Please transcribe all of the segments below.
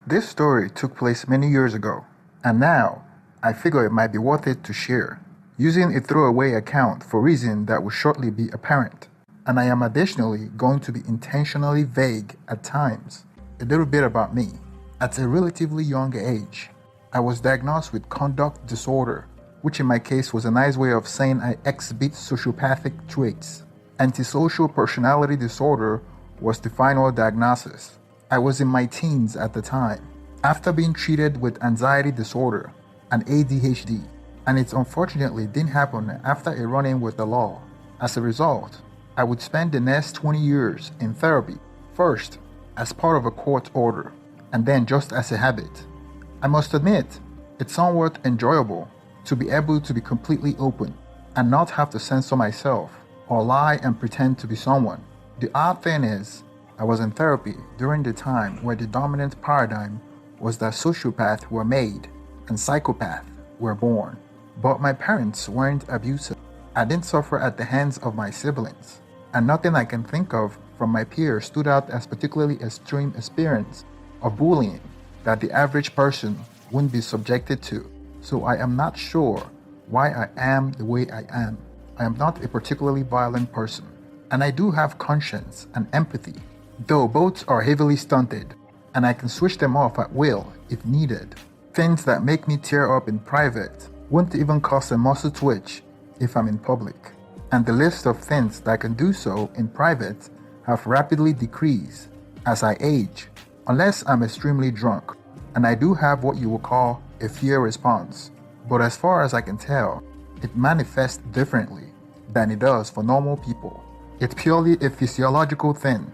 This story took place many years ago, and now I figure it might be worth it to share, using a throwaway account for reasons that will shortly be apparent. And I am additionally going to be intentionally vague at times. A little bit about me. At a relatively young age, I was diagnosed with conduct disorder, which in my case was a nice way of saying I exhibit sociopathic traits. Antisocial personality disorder was the final diagnosis. I was in my teens at the time, after being treated with anxiety disorder and ADHD, and it unfortunately didn't happen after a run-in with the law. As a result, I would spend the next 20 years in therapy, first as part of a court order, and then just as a habit. I must admit, it's somewhat enjoyable to be able to be completely open and not have to censor myself or lie and pretend to be someone. The odd thing is, I was in therapy during the time where the dominant paradigm was that sociopaths were made and psychopaths were born. But my parents weren't abusive. I didn't suffer at the hands of my siblings, and nothing I can think of from my peers stood out as particularly extreme experience of bullying that the average person wouldn't be subjected to. So I am not sure why I am the way I am. I am not a particularly violent person, and I do have conscience and empathy, though both are heavily stunted, and I can switch them off at will if needed. Things that make me tear up in private won't even cause a muscle twitch if I'm in public, and the list of things that can do so in private have rapidly decreased as I age, unless I'm extremely drunk, and I do have what you would call a fear response, but as far as I can tell, it manifests differently than it does for normal people. It's purely a physiological thing,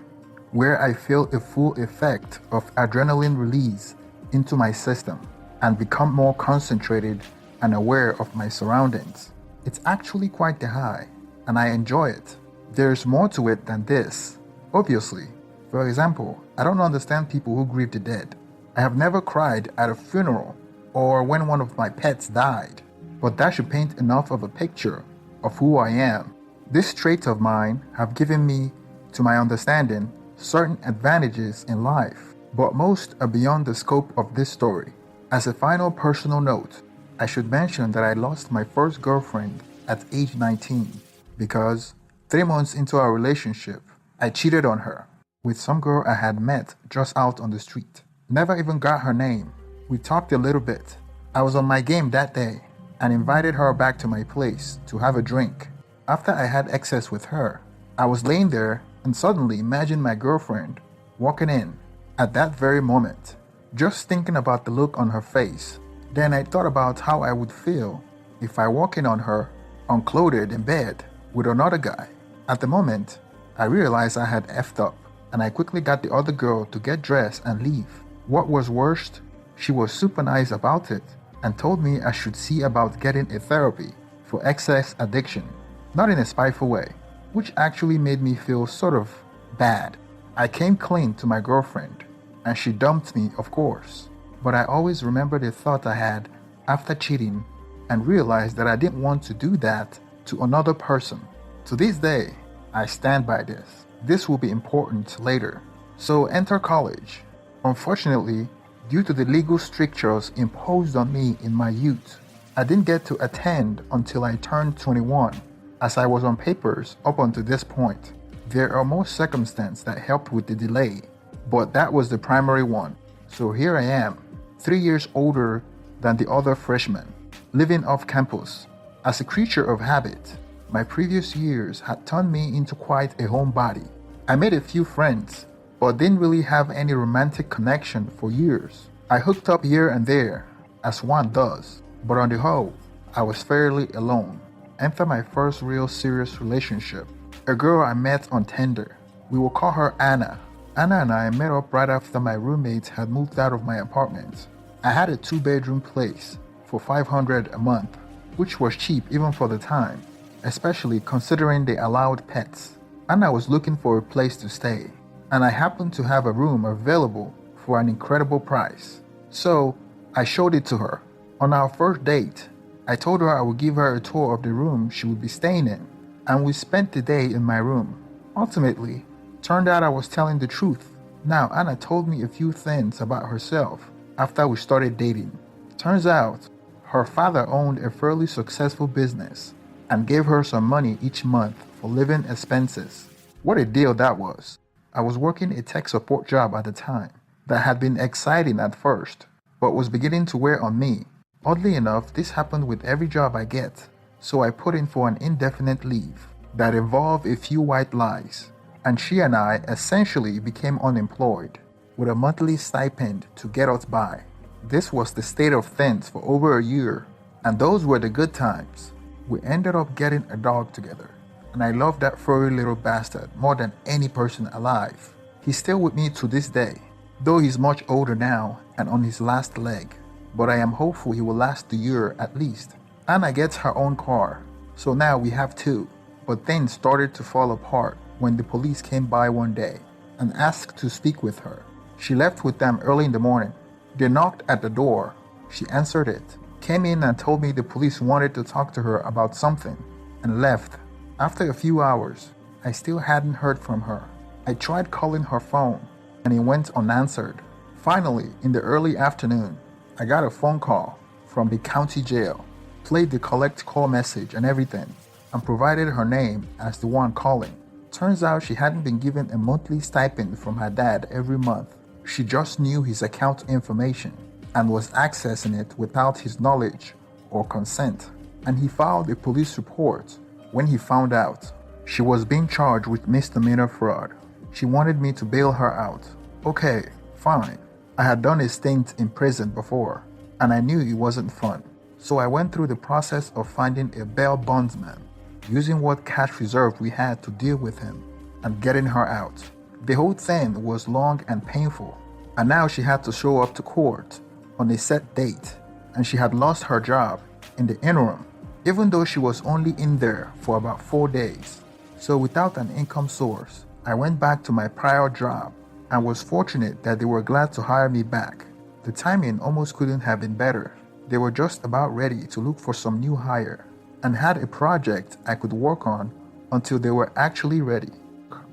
where I feel a full effect of adrenaline release into my system and become more concentrated and aware of my surroundings. It's actually quite the high, and I enjoy it. There's more to it than this, obviously. For example, I don't understand people who grieve the dead. I have never cried at a funeral or when one of my pets died, but that should paint enough of a picture of who I am. These traits of mine have given me, to my understanding, certain advantages in life, but most are beyond the scope of this story. As a final personal note, I should mention that I lost my first girlfriend at age 19 because 3 months into our relationship, I cheated on her with some girl I had met just out on the street. Never even got her name. We talked a little bit. I was on my game that day and invited her back to my place to have a drink. After I had excess with her, I was laying there and suddenly imagined my girlfriend walking in at that very moment, just thinking about the look on her face. Then I thought about how I would feel if I walk in on her, unclothed in bed with another guy. At the moment, I realized I had effed up, and I quickly got the other girl to get dressed and leave. What was worst, she was super nice about it and told me I should see about getting a therapy for excess addiction, not in a spiteful way, which actually made me feel sort of bad. I came clean to my girlfriend, and she dumped me, of course. But I always remember the thought I had after cheating and realized that I didn't want to do that to another person. To this day, I stand by this. This will be important later. So enter college. Unfortunately, due to the legal strictures imposed on me in my youth, I didn't get to attend until I turned 21, as I was on papers up until this point. There are more circumstances that helped with the delay, but that was the primary one. So here I am, 3 years older than the other freshmen, living off campus. As a creature of habit, my previous years had turned me into quite a homebody. I made a few friends, but didn't really have any romantic connection for years. I hooked up here and there, as one does, but on the whole, I was fairly alone. Enter my first real serious relationship, a girl I met on Tinder. We will call her Anna. Anna and I met up right after my roommates had moved out of my apartment. I had a 2-bedroom place for $500 a month, which was cheap even for the time, especially considering they allowed pets. Anna was looking for a place to stay, and I happened to have a room available for an incredible price. So I showed it to her. On our first date, I told her I would give her a tour of the room she would be staying in, and we spent the day in my room. Ultimately, turned out I was telling the truth. Now, Anna told me a few things about herself after we started dating. Turns out, her father owned a fairly successful business and gave her some money each month for living expenses. What a deal that was. I was working a tech support job at the time that had been exciting at first, but was beginning to wear on me. Oddly enough, this happened with every job I get, so I put in for an indefinite leave that involved a few white lies, and she and I essentially became unemployed with a monthly stipend to get us by. This was the state of things for over a year, and those were the good times. We ended up getting a dog together, and I love that furry little bastard more than any person alive. He's still with me to this day, though he's much older now and on his last leg, but I am hopeful he will last the year at least. Anna gets her own car, so now we have two, but things started to fall apart when the police came by one day and asked to speak with her. She left with them early in the morning. They knocked at the door. She answered it, came in and told me the police wanted to talk to her about something, and left. After a few hours, I still hadn't heard from her. I tried calling her phone, and it went unanswered. Finally, in the early afternoon, I got a phone call from the county jail, played the collect call message and everything, and provided her name as the one calling. Turns out she hadn't been given a monthly stipend from her dad every month. She just knew his account information and was accessing it without his knowledge or consent, and he filed a police report when he found out. She was being charged with misdemeanor fraud. She wanted me to bail her out. Okay, fine. I had done a stint in prison before, and I knew it wasn't fun. So I went through the process of finding a bail bondsman, using what cash reserve we had to deal with him, and getting her out. The whole thing was long and painful, and now she had to show up to court on a set date, and she had lost her job in the interim, even though she was only in there for about 4 days. So without an income source, I went back to my prior job and was fortunate that they were glad to hire me back. The timing almost couldn't have been better. They were just about ready to look for some new hire and had a project I could work on until they were actually ready.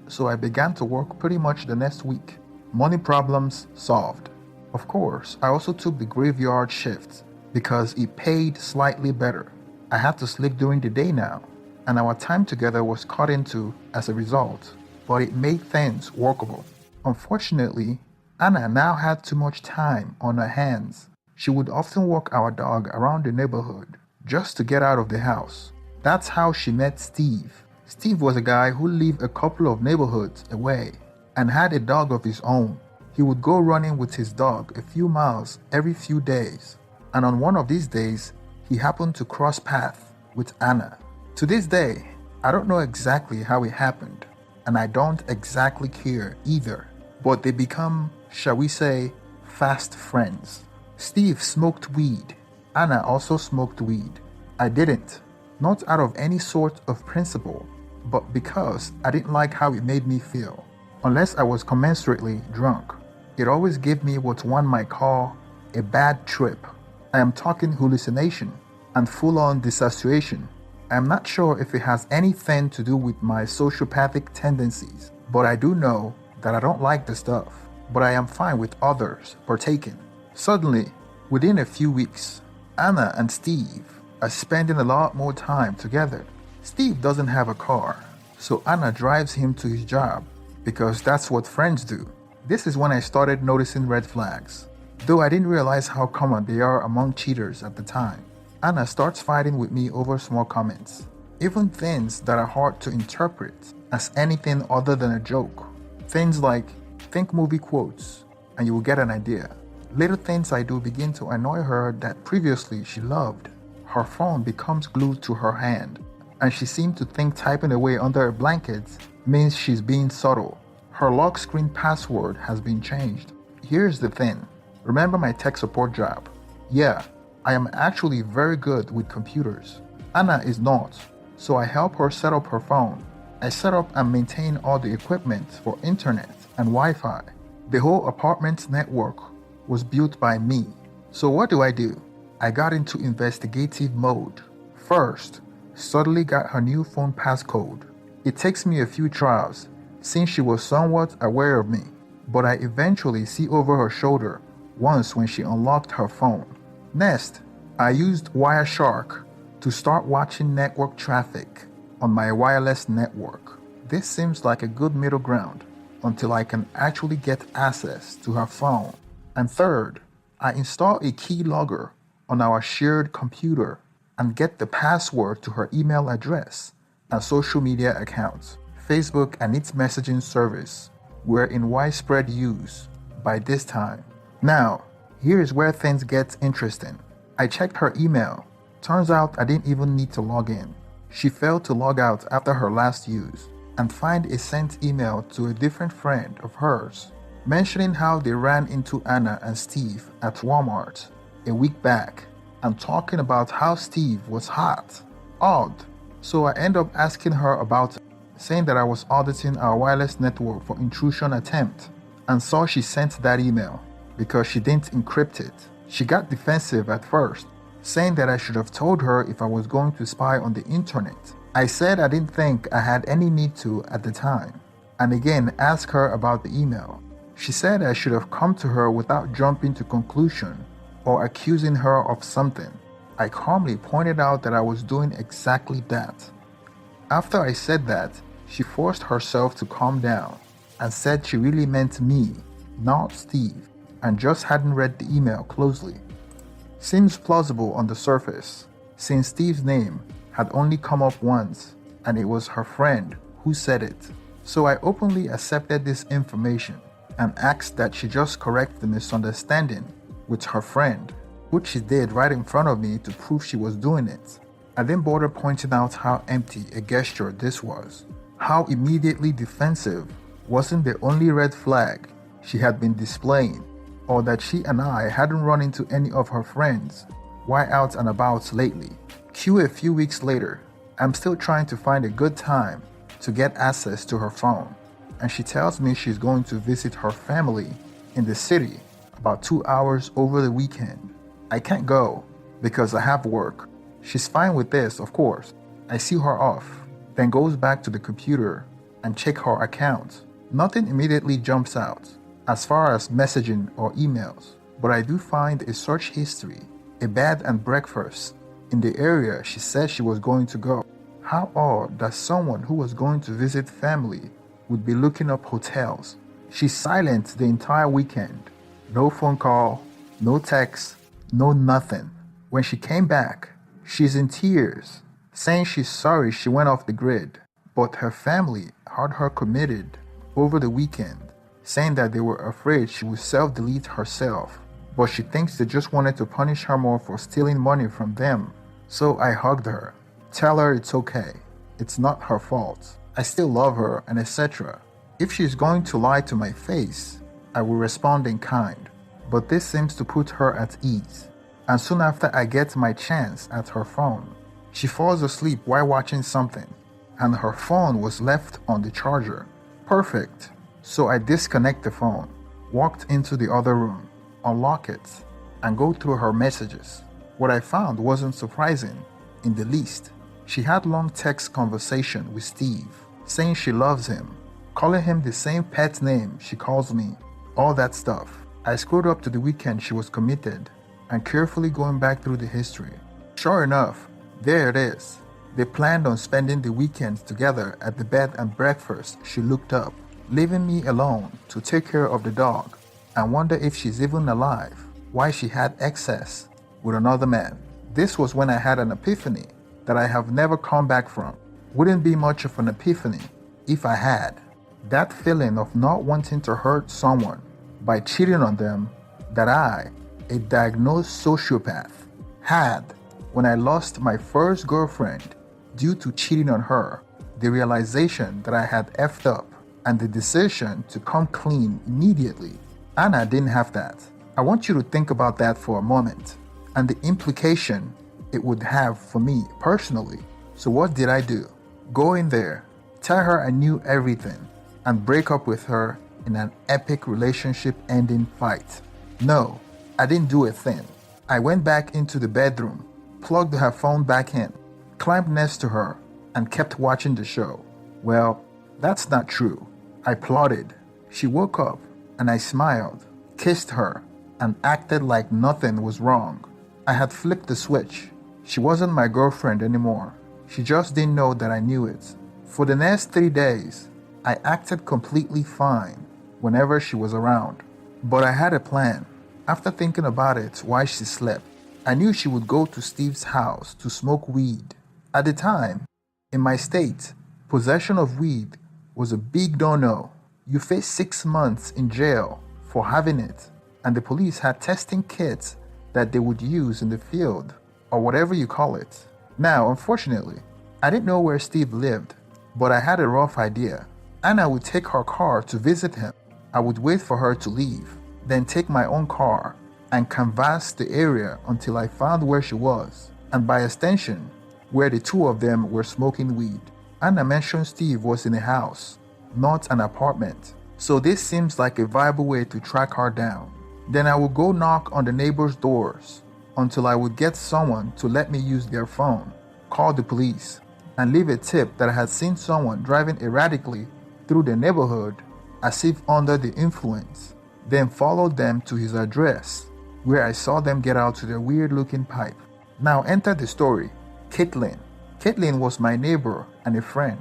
So I began to work pretty much the next week. Money problems solved. Of course, I also took the graveyard shift because it paid slightly better. I had to sleep during the day now, and our time together was cut into as a result, but it made things workable. Unfortunately, Anna now had too much time on her hands. She would often walk our dog around the neighborhood just to get out of the house. That's how she met Steve. Steve was a guy who lived a couple of neighborhoods away and had a dog of his own. He would go running with his dog a few miles every few days, and on one of these days, he happened to cross paths with Anna. To this day, I don't know exactly how it happened, and I don't exactly care either, but they become, shall we say, fast friends. Steve smoked weed. Anna also smoked weed. I didn't, not out of any sort of principle, but because I didn't like how it made me feel. Unless I was commensurately drunk, it always gave me what one might call a bad trip. I am talking hallucination and full-on dissociation. I am not sure if it has anything to do with my sociopathic tendencies, but I do know that I don't like the stuff, but I am fine with others partaking. Suddenly, within a few weeks, Anna and Steve are spending a lot more time together. Steve doesn't have a car, so Anna drives him to his job because that's what friends do. This is when I started noticing red flags, though I didn't realize how common they are among cheaters at the time. Anna starts fighting with me over small comments, even things that are hard to interpret as anything other than a joke. Things like, think movie quotes, and you will get an idea. Little things I do begin to annoy her that previously she loved. Her phone becomes glued to her hand, and she seemed to think typing away under a blanket means she's being subtle. Her lock screen password has been changed. Here's the thing. Remember my tech support job? Yeah, I am actually very good with computers. Anna is not, so I help her set up her phone. I set up and maintain all the equipment for internet and Wi-Fi. The whole apartment network was built by me. So what do? I got into investigative mode. First, suddenly got her new phone passcode. It takes me a few trials since she was somewhat aware of me. but I eventually see over her shoulder once when she unlocked her phone. Next, I used Wireshark to start watching network traffic on my wireless network. This seems like a good middle ground until I can actually get access to her phone. And third, I install a keylogger on our shared computer and get the password to her email address and social media accounts. Facebook and its messaging service were in widespread use by this time. Now, here is where things get interesting. I checked her email. Turns out I didn't even need to log in. She failed to log out after her last use and find a sent email to a different friend of hers mentioning how they ran into Anna and Steve at Walmart a week back and talking about how Steve was hot. Odd. So I end up asking her about it, saying that I was auditing our wireless network for intrusion attempt and saw she sent that email because she didn't encrypt it. She got defensive at first, saying that I should have told her if I was going to spy on the internet. I said I didn't think I had any need to at the time, and again asked her about the email. She said I should have come to her without jumping to conclusion or accusing her of something. I calmly pointed out that I was doing exactly that. After I said that, she forced herself to calm down and said she really meant me, not Steve, and just hadn't read the email closely. Seems plausible on the surface, since Steve's name had only come up once and it was her friend who said it. So I openly accepted this information and asked that she just correct the misunderstanding with her friend, which she did right in front of me to prove she was doing it. I didn't bother pointing out how empty a gesture this was, how immediately defensive wasn't the only red flag she had been displaying, or that she and I hadn't run into any of her friends while out and about lately. Cue a few weeks later, I'm still trying to find a good time to get access to her phone, and she tells me she's going to visit her family in the city about 2 hours over the weekend. I can't go because I have work. She's fine with this, of course. I see her off, then goes back to the computer and check her account. Nothing immediately jumps out as far as messaging or emails, but I do find a search history, a bed and breakfast in the area she said she was going to go. How odd that someone who was going to visit family would be looking up hotels. She's silent the entire weekend. No phone call, no text, no nothing. When she came back, she's in tears, saying she's sorry she went off the grid, but her family had her committed over the weekend, saying that they were afraid she would self-delete herself, but she thinks they just wanted to punish her more for stealing money from them. So I hugged her, tell her it's okay, it's not her fault, I still love her, and etc. If she's going to lie to my face, I will respond in kind, but this seems to put her at ease. And soon after I get my chance at her phone, she falls asleep while watching something, and her phone was left on the charger. Perfect. So I disconnect the phone, walked into the other room, unlock it, and go through her messages. What I found wasn't surprising in the least. She had long text conversation with Steve, saying she loves him, calling him the same pet name she calls me, all that stuff. I scrolled up to the weekend she was committed and carefully going back through the history. Sure enough, there it is. They planned on spending the weekend together at the bed and breakfast she looked up, leaving me alone to take care of the dog and wonder if she's even alive, why she had excess with another man. This was when I had an epiphany that I have never come back from. Wouldn't be much of an epiphany if I had. That feeling of not wanting to hurt someone by cheating on them that I, a diagnosed sociopath, had when I lost my first girlfriend due to cheating on her, the realization that I had effed up, and the decision to come clean immediately. Anna didn't have that. I want you to think about that for a moment, and the implication it would have for me personally. So what did I do? Go in there, tell her I knew everything, and break up with her in an epic relationship-ending fight? No, I didn't do a thing. I went back into the bedroom, plugged her phone back in, climbed next to her, and kept watching the show. Well, that's not true. I plotted. She woke up and I smiled, kissed her, and acted like nothing was wrong. I had flipped the switch. She wasn't my girlfriend anymore. She just didn't know that I knew it. For the next 3 days, I acted completely fine whenever she was around. But I had a plan. After thinking about it while she slept, I knew she would go to Steve's house to smoke weed. At the time, in my state, possession of weed was a big no-no. You face 6 months in jail for having it, and the police had testing kits that they would use in the field, or whatever you call it. Now, unfortunately, I didn't know where Steve lived, but I had a rough idea. Anna would take her car to visit him. I would wait for her to leave, then take my own car and canvass the area until I found where she was, and by extension, where the two of them were smoking weed. Anna mentioned Steve was in a house, not an apartment, so this seems like a viable way to track her down. Then I would go knock on the neighbors' doors until I would get someone to let me use their phone, call the police, and leave a tip that I had seen someone driving erratically through the neighborhood as if under the influence, then followed them to his address, where I saw them get out to their weird-looking pipe. Now enter the story, Caitlin. Caitlin was my neighbor and a friend,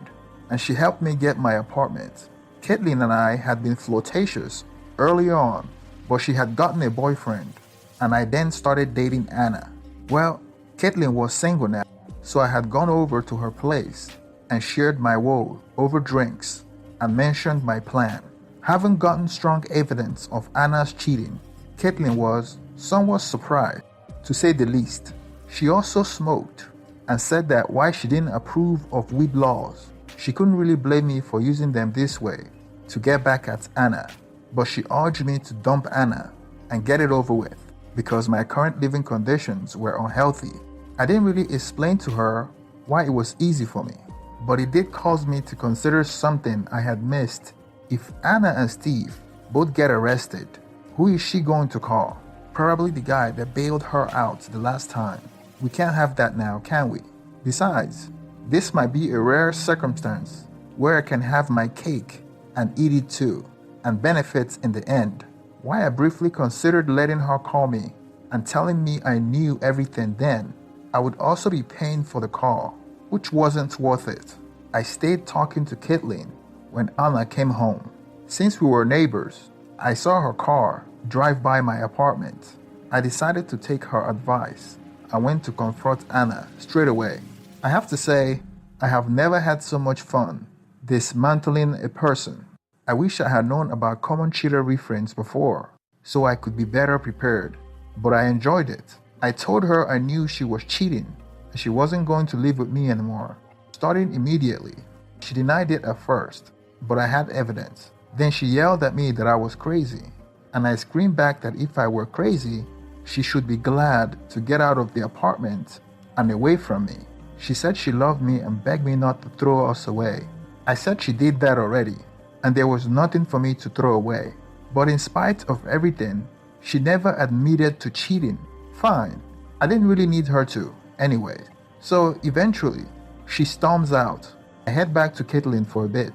and she helped me get my apartment. Caitlin and I had been flirtatious early on, but she had gotten a boyfriend, and I then started dating Anna. Well, Caitlin was single now, so I had gone over to her place and shared my woe over drinks and mentioned my plan. Having gotten strong evidence of Anna's cheating, Caitlin was somewhat surprised, to say the least. She also smoked and said that while she didn't approve of weed laws, she couldn't really blame me for using them this way to get back at Anna, but she urged me to dump Anna and get it over with because my current living conditions were unhealthy. I didn't really explain to her why it was easy for me, but it did cause me to consider something I had missed. If Anna and Steve both get arrested, who is she going to call? Probably the guy that bailed her out the last time. We can't have that now, can we? Besides, this might be a rare circumstance where I can have my cake and eat it too, and benefits in the end. Why I briefly considered letting her call me and telling me I knew everything then, I would also be paying for the call, which wasn't worth it. I stayed talking to Caitlin when Anna came home. Since we were neighbors, I saw her car drive by my apartment. I decided to take her advice. I went to confront Anna straight away. I have to say, I have never had so much fun dismantling a person. I wish I had known about common cheater refrains before, so I could be better prepared, but I enjoyed it. I told her I knew she was cheating, and she wasn't going to live with me anymore, starting immediately. She denied it at first, but I had evidence. Then she yelled at me that I was crazy, and I screamed back that if I were crazy, she should be glad to get out of the apartment and away from me. She said she loved me and begged me not to throw us away. I said she did that already, and there was nothing for me to throw away. But in spite of everything, she never admitted to cheating. Fine, I didn't really need her to, anyway. So eventually, she storms out. I head back to Caitlin for a bit.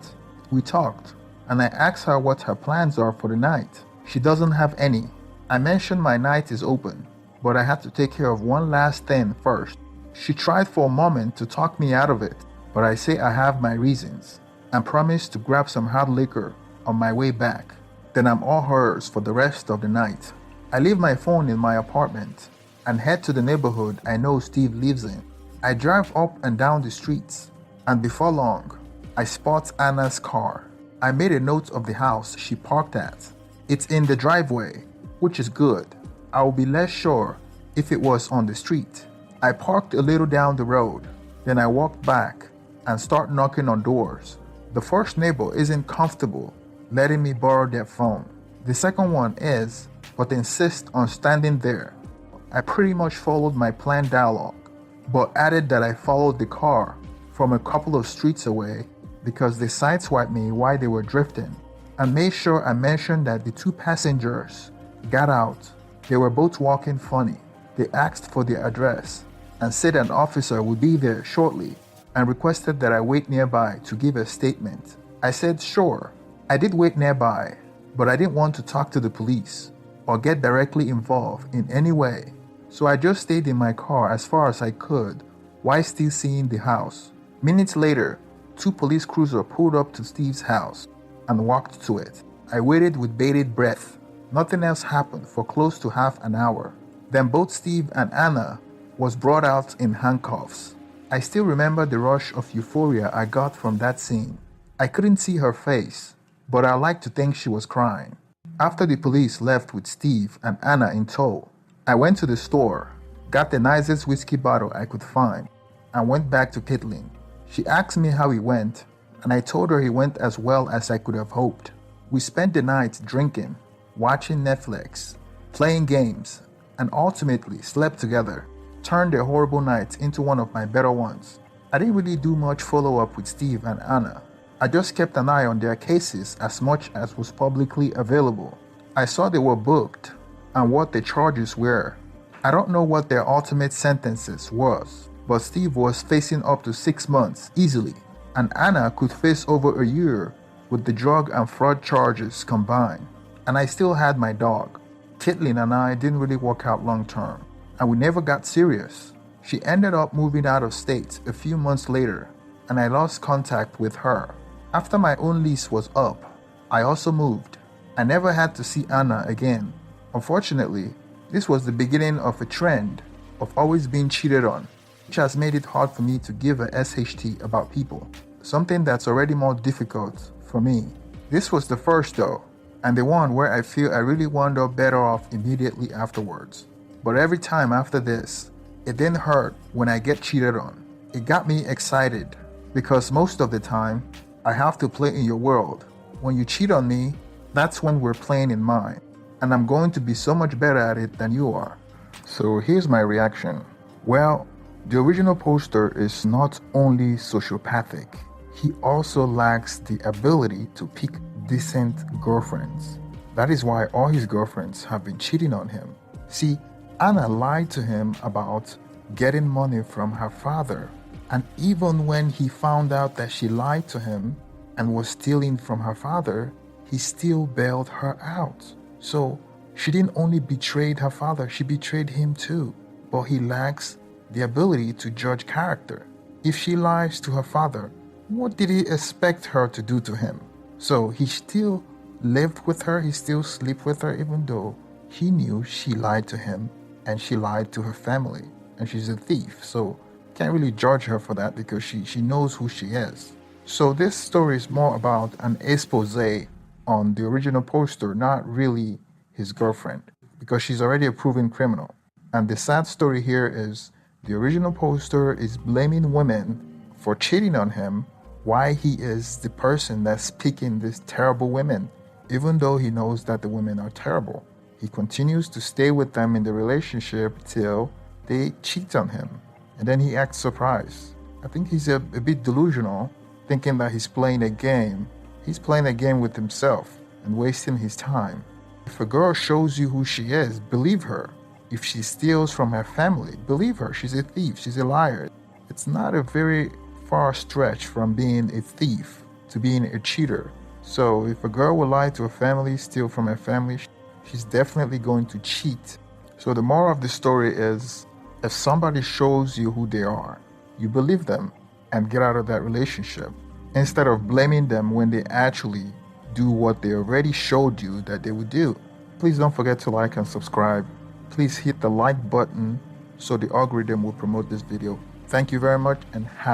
We talked, and I asked her what her plans are for the night. She doesn't have any. I mentioned my night is open, but I had to take care of one last thing first. She tried for a moment to talk me out of it, but I say I have my reasons, and promised to grab some hard liquor on my way back. Then I'm all hers for the rest of the night. I leave my phone in my apartment and head to the neighborhood I know Steve lives in. I drive up and down the streets, and before long, I spot Anna's car. I made a note of the house she parked at. It's in the driveway, which is good. I will be less sure if it was on the street. I parked a little down the road, then I walked back and start knocking on doors. The first neighbor isn't comfortable letting me borrow their phone. The second one is, but insists on standing there. I pretty much followed my planned dialogue, but added that I followed the car from a couple of streets away because they sideswiped me while they were drifting, and made sure I mentioned that the two passengers got out. They were both walking funny. They asked for their address and said an officer would be there shortly and requested that I wait nearby to give a statement. I said sure. I did wait nearby but I didn't want to talk to the police or get directly involved in any way. So I just stayed in my car as far as I could while still seeing the house. Minutes later, 2 police cruisers pulled up to Steve's house and walked to it. I waited with bated breath. Nothing else happened for close to half an hour. Then both Steve and Anna was brought out in handcuffs. I still remember the rush of euphoria I got from that scene. I couldn't see her face, but I like to think she was crying. After the police left with Steve and Anna in tow, I went to the store, got the nicest whiskey bottle I could find, and went back to Caitlin. She asked me how it went, and I told her it went as well as I could have hoped. We spent the night drinking, watching Netflix, playing games, and ultimately slept together. Turned a horrible night into one of my better ones. I didn't really do much follow-up with Steve and Anna. I just kept an eye on their cases as much as was publicly available. I saw they were booked and what the charges were. I don't know what their ultimate sentences was, but Steve was facing up to 6 months easily, and Anna could face over a year with the drug and fraud charges combined. And I still had my dog. Caitlin and I didn't really work out long term, and we never got serious. She ended up moving out of state a few months later, and I lost contact with her. After my own lease was up, I also moved. I never had to see Anna again. Unfortunately, this was the beginning of a trend of always being cheated on, which has made it hard for me to give a SHT about people, something that's already more difficult for me. This was the first though, and the one where I feel I really wound up better off immediately afterwards. But every time after this, it didn't hurt when I get cheated on. It got me excited, because most of the time, I have to play in your world. When you cheat on me, that's when we're playing in mine, and I'm going to be so much better at it than you are. So here's my reaction. Well, the original poster is not only sociopathic, he also lacks the ability to pick decent girlfriends. That is why all his girlfriends have been cheating on him. See, Anna lied to him about getting money from her father, and even when he found out that she lied to him and was stealing from her father, he still bailed her out. So she didn't only betray her father, she betrayed him too. But he lacks the ability to judge character. If she lies to her father, what did he expect her to do to him? So he still lived with her, he still slept with her, even though he knew she lied to him and she lied to her family, and she's a thief. So can't really judge her for that because she knows who she is. So this story is more about an expose on the original poster, not really his girlfriend, because she's already a proven criminal. And the sad story here is the original poster is blaming women for cheating on him, why he is the person that's picking these terrible women, even though he knows that the women are terrible. He continues to stay with them in the relationship till they cheat on him. And then he acts surprised. I think he's a bit delusional, thinking that he's playing a game. He's playing a game with himself and wasting his time. If a girl shows you who she is, believe her. If she steals from her family, believe her. She's a thief. She's a liar. It's not a very far stretch from being a thief to being a cheater. So if a girl will lie to her family, steal from her family, she's definitely going to cheat. So the moral of the story is, if somebody shows you who they are, you believe them and get out of that relationship, instead of blaming them when they actually do what they already showed you that they would do. Please don't forget to like and subscribe. Please hit the like button so the algorithm will promote this video. Thank you very much and have